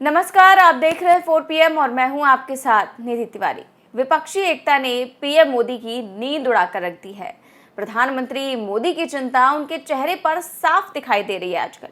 नमस्कार, आप देख रहे हैं 4 PM और मैं हूं आपके साथ निधि तिवारी। विपक्षी एकता ने पीएम मोदी की नींद उड़ाकर रख दी है। प्रधानमंत्री मोदी की चिंता उनके चेहरे पर साफ दिखाई दे रही है। आजकल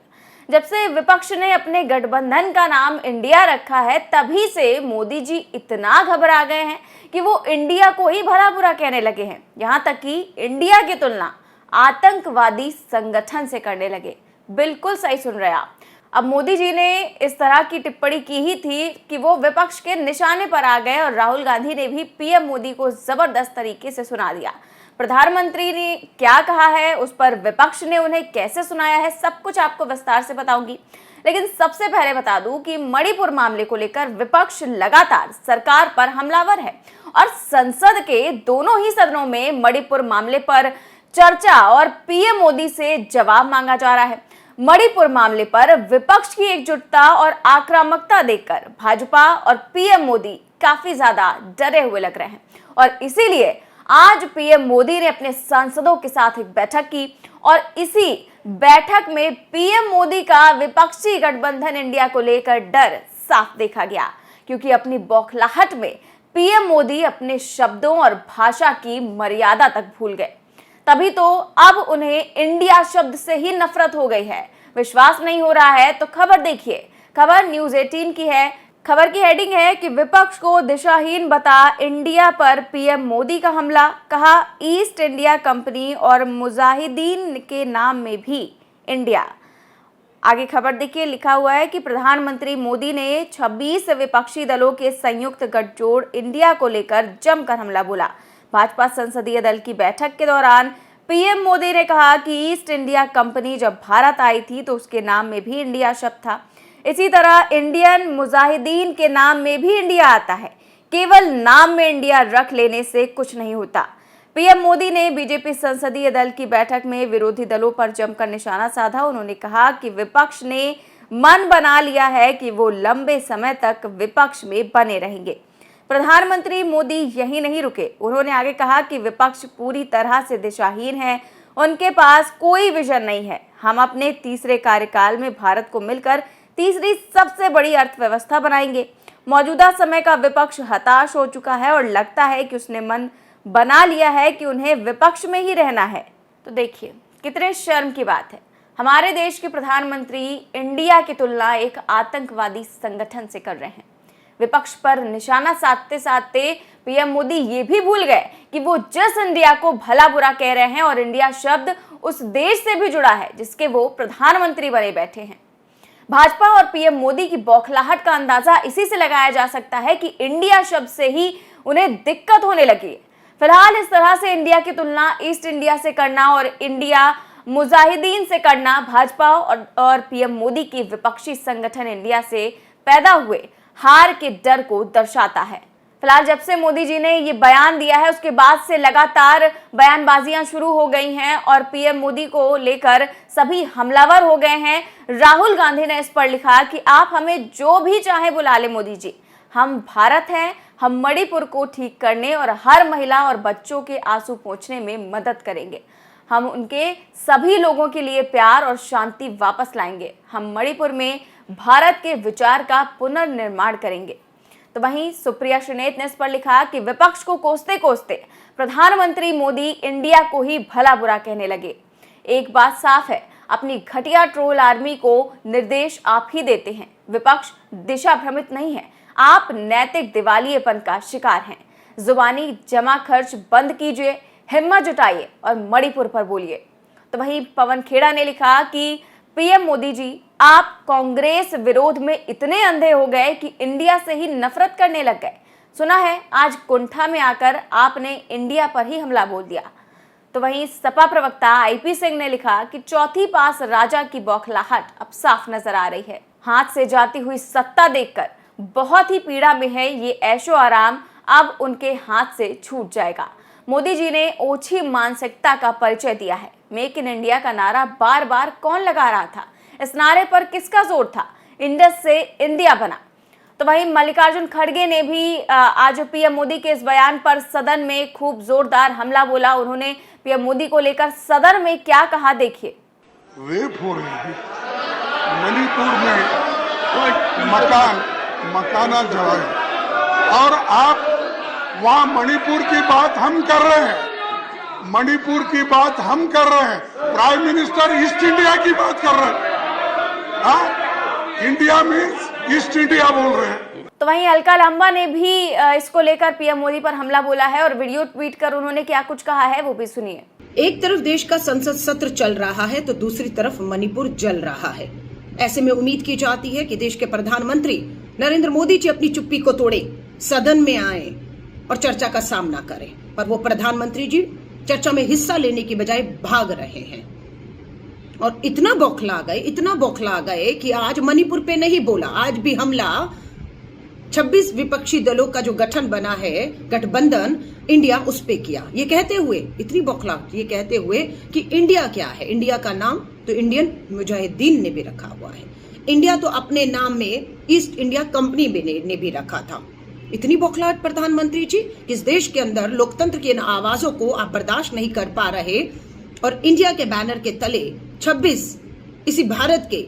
जब से विपक्ष ने अपने गठबंधन का नाम इंडिया रखा है, तभी से मोदी जी इतना घबरा गए हैं कि वो इंडिया को ही भला बुरा कहने लगे हैं। यहाँ तक कि इंडिया की तुलना आतंकवादी संगठन से करने लगे। बिल्कुल सही सुन रहे आप। अब मोदी जी ने इस तरह की टिप्पणी की ही थी कि वो विपक्ष के निशाने पर आ गए और राहुल गांधी ने भी पीएम मोदी को जबरदस्त तरीके से सुना दिया। प्रधानमंत्री ने क्या कहा है, उस पर विपक्ष ने उन्हें कैसे सुनाया है, सब कुछ आपको विस्तार से बताऊंगी। लेकिन सबसे पहले बता दूं कि मणिपुर मामले को लेकर विपक्ष लगातार सरकार पर हमलावर है और संसद के दोनों ही सदनों में मणिपुर मामले पर चर्चा और पीएम मोदी से जवाब मांगा जा रहा है। मणिपुर मामले पर विपक्ष की एकजुटता और आक्रामकता देखकर भाजपा और पीएम मोदी काफी ज्यादा डरे हुए लग रहे हैं और इसीलिए आज पीएम मोदी ने अपने सांसदों के साथ एक बैठक की और इसी बैठक में पीएम मोदी का विपक्षी गठबंधन इंडिया को लेकर डर साफ देखा गया, क्योंकि अपनी बौखलाहट में पीएम मोदी अपने शब्दों और भाषा की मर्यादा तक भूल गए। तभी तो अब उन्हें इंडिया शब्द से ही नफरत हो गई है। विश्वास नहीं हो रहा है तो खबर देखिए। खबर न्यूज़ 18 की है। खबर की हेडिंग है कि विपक्ष को दिशाहीन बता इंडिया पर पीएम मोदी का हमला, कहा ईस्ट इंडिया कंपनी और मुजाहिदीन के नाम में भी इंडिया। आगे खबर देखिए, लिखा हुआ है कि प्रधानमंत्री मोदी ने 26 विपक्षी दलों के संयुक्त गठजोड़ इंडिया को लेकर जमकर हमला बोला। भाजपा संसदीय दल की बैठक के दौरान पीएम मोदी ने कहा कि ईस्ट इंडिया कंपनी जब भारत आई थी तो उसके नाम में भी इंडिया शब्द था। इसी तरह इंडियन मुजाहिदीन के नाम में भी इंडिया आता है। केवल नाम में इंडिया रख लेने से कुछ नहीं होता। पीएम मोदी ने बीजेपी संसदीय दल की बैठक में विरोधी दलों पर जमकर निशाना साधा। उन्होंने कहा कि विपक्ष ने मन बना लिया है कि वो लंबे समय तक विपक्ष में बने रहेंगे। प्रधानमंत्री मोदी यही नहीं रुके। उन्होंने आगे कहा कि विपक्ष पूरी तरह से दिशाहीन है, उनके पास कोई विजन नहीं है। हम अपने तीसरे कार्यकाल में भारत को मिलकर तीसरी सबसे बड़ी अर्थव्यवस्था बनाएंगे। मौजूदा समय का विपक्ष हताश हो चुका है और लगता है कि उसने मन बना लिया है कि उन्हें विपक्ष में ही रहना है। तो देखिए कितने शर्म की बात है। हमारे देश के प्रधानमंत्री इंडिया की तुलना एक आतंकवादी संगठन से कर रहे हैं। विपक्ष पर निशाना साधते साधते पीएम मोदी ये भी भूल गए कि वो जिस इंडिया को भला बुरा कह रहे हैं और इंडिया शब्द उस देश से भी जुड़ा है जिसके वो प्रधानमंत्री बने बैठे हैं। भाजपा और पीएम मोदी की बौखलाहट का अंदाजा इसी से लगाया जा सकता है कि इंडिया शब्द से ही उन्हें दिक्कत होने लगी है। फिलहाल इस तरह से इंडिया की तुलना ईस्ट इंडिया से करना और इंडिया मुजाहिदीन से करना भाजपा और पीएम मोदी की विपक्षी संगठन इंडिया से पैदा हुए हार के डर को दर्शाता है। फिलहाल जब से मोदी जी ने ये बयान दिया है उसके बाद से लगातार बयानबाजियां शुरू हो गई हैं और पीएम मोदी को लेकर सभी हमलावर हो गए हैं। राहुल गांधी ने इस पर लिखा कि आप हमें जो भी चाहे बुला ले मोदी जी, हम भारत हैं, हम मणिपुर को ठीक करने और हर महिला और बच्चों के आंसू पोंछने में मदद करेंगे। हम उनके सभी लोगों के लिए प्यार और शांति वापस लाएंगे। हम मणिपुर में भारत के विचार का पुनर्निर्माण करेंगे। तो वहीं सुप्रिया श्रीनेत ने इस पर लिखा कि विपक्ष को कोसते कोसते प्रधानमंत्री मोदी इंडिया को ही भला बुरा कहने लगे। एक बात साफ है, अपनी घटिया ट्रोल आर्मी को निर्देश आप ही देते हैं। विपक्ष दिशा भ्रमित नहीं है, आप नैतिक दिवालियेपन का शिकार हैं। जुबानी जमा खर्च बंद कीजिए, हिम्मत जुटाइए और मणिपुर पर बोलिए। तो वहीं पवन खेड़ा ने लिखा कि पीएम मोदी जी, आप कांग्रेस विरोध में इतने अंधे हो गए कि इंडिया से ही नफरत करने लग गए। सुना है आज कुंठा में आकर आपने इंडिया पर ही हमला बोल दिया। तो वहीं सपा प्रवक्ता आईपी सिंह ने लिखा कि चौथी पास राजा की बौखलाहट अब साफ नजर आ रही है। हाथ से जाती हुई सत्ता देखकर बहुत ही पीड़ा में है ये ऐशो आराम, अब उनके हाथ से छूट जाएगा। मोदी जी ने ओछी मानसिकता का परिचय दिया है। मेक इन इंडिया का नारा बार बार कौन लगा रहा था? इस नारे पर किसका जोर था? इंडस से इंडिया बना। तो वहीं मल्लिकार्जुन खड़गे ने भी आज पीएम मोदी के इस बयान पर सदन में खूब जोरदार हमला बोला। उन्होंने पीएम मोदी को लेकर सदन में क्या कहा, देखिए। रेप हो रही है मणिपुर में, मकाना जलाए, और आप वहां मणिपुर की बात हम कर रहे हैं, मणिपुर की बात हम कर रहे हैं, प्राइम मिनिस्टर ईस्ट इंडिया की बात कर रहे हैं। इंडिया मीन्स ईस्ट इंडिया बोल रहे हैं। तो वहीं अलका लांबा ने भी इसको लेकर पीएम मोदी पर हमला बोला है और वीडियो ट्वीट कर उन्होंने क्या कुछ कहा है वो भी सुनिए। एक तरफ देश का संसद सत्र चल रहा है तो दूसरी तरफ मणिपुर जल रहा है। ऐसे में उम्मीद की जाती है कि देश के प्रधानमंत्री नरेंद्र मोदी जी अपनी चुप्पी को तोड़े, सदन में आए और चर्चा का सामना करें, पर वो प्रधानमंत्री जी चर्चा में हिस्सा लेने की बजाय भाग रहे हैं और इतना बौखला गए कि आज मणिपुर पे नहीं बोला, आज भी हमला 26 विपक्षी दलों का जो गठन बना है, गठबंधन इंडिया, उस पे किया। ये कहते हुए इतनी बौखलाहट, ये कहते हुए कि इंडिया क्या है, इंडिया का नाम तो इंडियन मुजाहिदीन ने भी रखा हुआ है, इंडिया तो अपने नाम में ईस्ट इंडिया कंपनी ने भी रखा था। इतनी बौखलाहट प्रधानमंत्री जी, इस देश के अंदर लोकतंत्र की इन आवाजों को आप बर्दाश्त नहीं कर पा रहे और इंडिया के बैनर के तले 26 इसी भारत के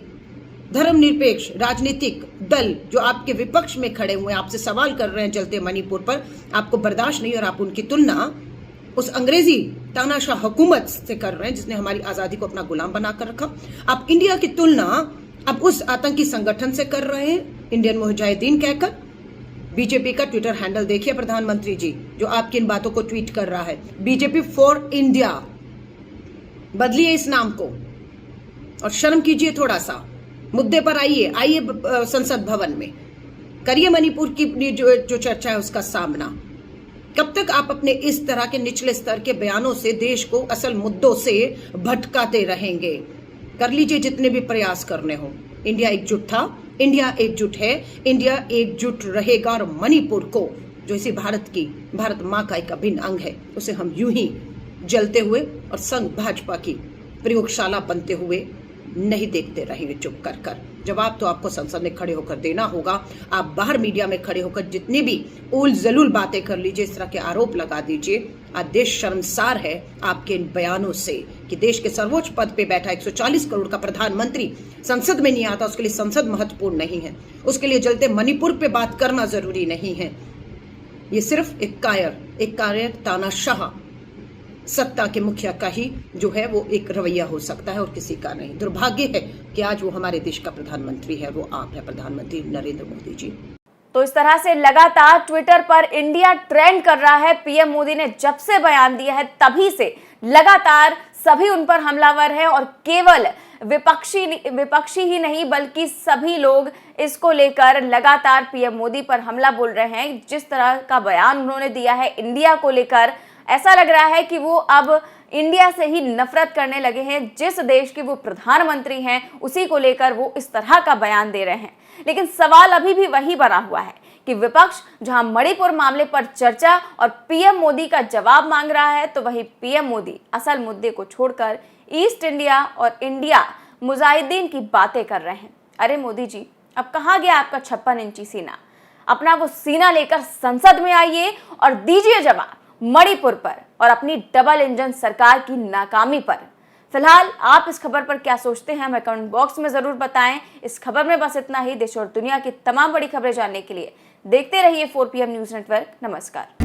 धर्मनिरपेक्ष राजनीतिक दल जो आपके विपक्ष में खड़े हुए आपसे सवाल कर रहे हैं चलते मणिपुर पर, आपको बर्दाश्त नहीं और आप उनकी तुलना उस अंग्रेजी तानाशाह हुकूमत से कर रहे हैं जिसने हमारी आजादी को अपना गुलाम बनाकर रखा। आप इंडिया की तुलना अब उस आतंकी संगठन से कर रहे हैं, इंडियन मुजाहिदीन कहकर। बीजेपी का ट्विटर हैंडल देखिए प्रधानमंत्री जी, जो आपकी इन बातों को ट्वीट कर रहा है, बीजेपी फॉर इंडिया। बदलिए इस नाम को और शर्म कीजिए थोड़ा सा, मुद्दे पर आइए संसद भवन में, करिए मणिपुर की जो चर्चा है उसका सामना। कब तक आप अपने इस तरह के निचले स्तर के बयानों से देश को असल मुद्दों से भटकाते रहेंगे? कर लीजिए जितने भी प्रयास करने हो। इंडिया एकजुट था, इंडिया एकजुट है, इंडिया एकजुट रहेगा और मणिपुर को, जो इसी भारत माँ का एक अभिन्न अंग है, उसे हम यूं ही जलते हुए और संघ भाजपा की प्रयोगशाला बनते हुए नहीं देखते रहेंगे चुप कर। जवाब तो आपको संसद में खड़े होकर देना होगा। आप बाहर मीडिया में खड़े होकर जितनी भी उल जलूल बातें कर लीजिए, इस तरह के आरोप लगा दीजिए। आज देश शर्मसार है आपके इन बयानों से कि देश के सर्वोच्च पद पे बैठा 140 करोड़ का प्रधानमंत्री संसद में नहीं आता, उसके लिए संसद महत्वपूर्ण नहीं है, उसके लिए जलते मणिपुर पे बात करना जरूरी नहीं है। ये सिर्फ एक कायर तानाशाह सत्ता के मुखिया का ही जो है वो एक रवैया हो सकता है और किसी का नहीं। दुर्भाग्य है कि आज वो हमारे देश का प्रधानमंत्री है, वो आप है, प्रधानमंत्री नरेंद्र मोदी जी। तो इस तरह से लगातार ट्विटर पर इंडिया ट्रेंड कर रहा है। पीएम मोदी ने जब से बयान दिया है तभी से लगातार सभी उन पर हमलावर है और केवल विपक्षी ही नहीं बल्कि सभी लोग इसको लेकर लगातार पीएम मोदी पर हमला बोल रहे हैं। जिस तरह का बयान उन्होंने दिया है इंडिया को लेकर, ऐसा लग रहा है कि वो अब इंडिया से ही नफरत करने लगे हैं। जिस देश के वो प्रधानमंत्री हैं उसी को लेकर वो इस तरह का बयान दे रहे हैं। लेकिन सवाल अभी भी वही बना हुआ है कि विपक्ष जहां मणिपुर मामले पर चर्चा और पीएम मोदी का जवाब मांग रहा है, तो वही पीएम मोदी असल मुद्दे को छोड़कर ईस्ट इंडिया और इंडिया मुजाहिदीन की बातें कर रहे हैं। अरे मोदी जी, अब कहाँ गया आपका 56 इंची सीना? अपना वो सीना लेकर संसद में आइए और दीजिए जवाब मणिपुर पर और अपनी डबल इंजन सरकार की नाकामी पर। फिलहाल आप इस खबर पर क्या सोचते हैं हमें कमेंट बॉक्स में जरूर बताएं। इस खबर में बस इतना ही। देश और दुनिया की तमाम बड़ी खबरें जानने के लिए देखते रहिए 4 PM न्यूज नेटवर्क। नमस्कार।